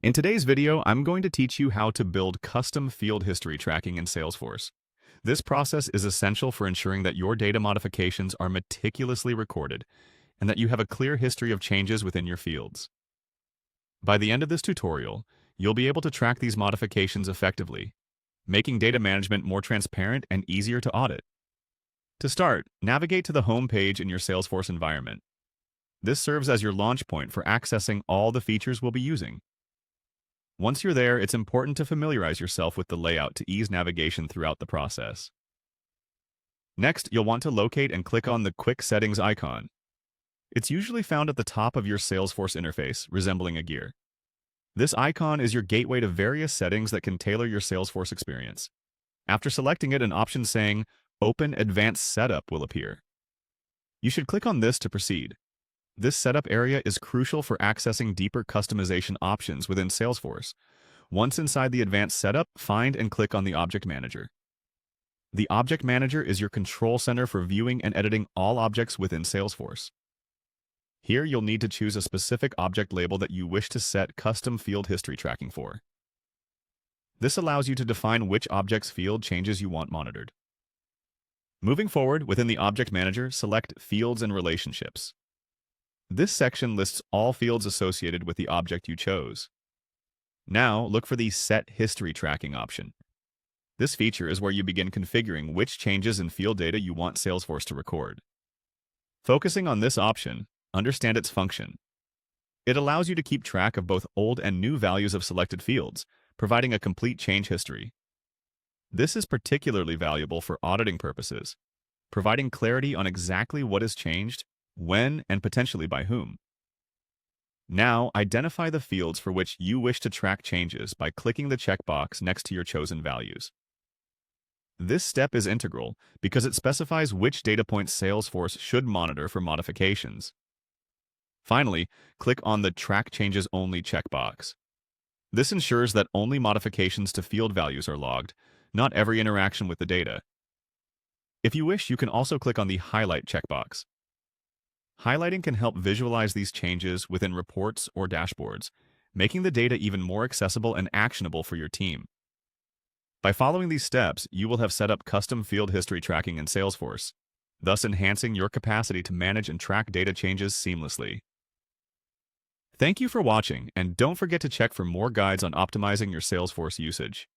In today's video, I'm going to teach you how to build custom field history tracking in Salesforce. This process is essential for ensuring that your data modifications are meticulously recorded and that you have a clear history of changes within your fields. By the end of this tutorial, you'll be able to track these modifications effectively, making data management more transparent and easier to audit. To start, navigate to the home page in your Salesforce environment. This serves as your launch point for accessing all the features we'll be using. Once you're there, it's important to familiarize yourself with the layout to ease navigation throughout the process. Next, you'll want to locate and click on the Quick Settings icon. It's usually found at the top of your Salesforce interface, resembling a gear. This icon is your gateway to various settings that can tailor your Salesforce experience. After selecting it, an option saying Open Advanced Setup will appear. You should click on this to proceed. This setup area is crucial for accessing deeper customization options within Salesforce. Once inside the advanced setup, find and click on the Object Manager. The Object Manager is your control center for viewing and editing all objects within Salesforce. Here, you'll need to choose a specific object label that you wish to set custom field history tracking for. This allows you to define which object's field changes you want monitored. Moving forward, within the Object Manager, select Fields and Relationships. This section lists all fields associated with the object you chose. Now, look for the Set History Tracking option. This feature is where you begin configuring which changes in field data you want Salesforce to record. Focusing on this option, understand its function. It allows you to keep track of both old and new values of selected fields, providing a complete change history. This is particularly valuable for auditing purposes, providing clarity on exactly what is changed, when, and potentially by whom. Now, identify the fields for which you wish to track changes by clicking the checkbox next to your chosen values. This step is integral because it specifies which data points Salesforce should monitor for modifications. Finally, click on the Track Changes Only checkbox. This ensures that only modifications to field values are logged, not every interaction with the data. If you wish, you can also click on the Highlight checkbox. Highlighting can help visualize these changes within reports or dashboards, making the data even more accessible and actionable for your team. By following these steps, you will have set up custom field history tracking in Salesforce, thus enhancing your capacity to manage and track data changes seamlessly. Thank you for watching, and don't forget to check for more guides on optimizing your Salesforce usage.